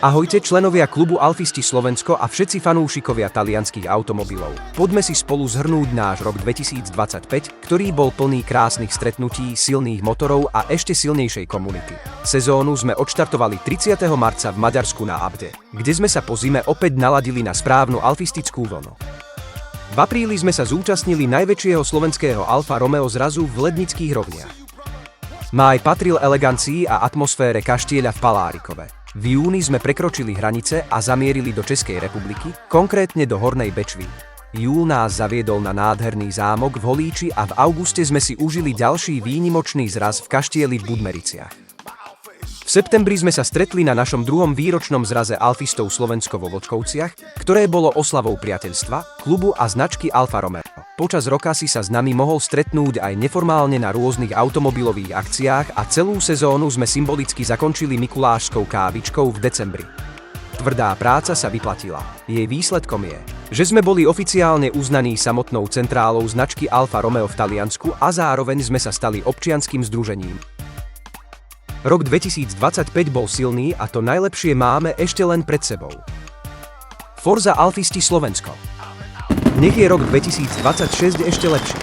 Ahojte členovia klubu Alfisti Slovensko a všetci fanúšikovia talianskych automobilov. Poďme si spolu zhrnúť náš rok 2025, ktorý bol plný krásnych stretnutí, silných motorov a ešte silnejšej komunity. Sezónu sme odštartovali 30. marca v Maďarsku na Abde, kde sme sa po zime opäť naladili na správnu alfistickú vlnu. V apríli sme sa zúčastnili najväčšieho slovenského Alfa Romeo zrazu v Lednických rovniach. Máj patril elegancii a atmosfére kaštieľa v Palárikove. V júni sme prekročili hranice a zamierili do Českej republiky, konkrétne do Hornej Bečvy. Júl nás zaviedol na nádherný zámok v Holíči a v auguste sme si užili ďalší výnimočný zraz v kaštieli v Budmericiach. V septembri sme sa stretli na našom druhom výročnom zraze Alfistov Slovensko vo Vlčkovciach, ktoré bolo oslavou priateľstva, klubu a značky Alfa Romeo. Počas roka si sa s nami mohol stretnúť aj neformálne na rôznych automobilových akciách a celú sezónu sme symbolicky zakončili mikulášskou kávičkou v decembri. Tvrdá práca sa vyplatila. Jej výsledkom je, že sme boli oficiálne uznaní samotnou centrálou značky Alfa Romeo v Taliansku a zároveň sme sa stali občianskym združením. Rok 2025 bol silný a to najlepšie máme ešte len pred sebou. Forza Alfisti Slovensko. Nech je rok 2026 ešte lepší.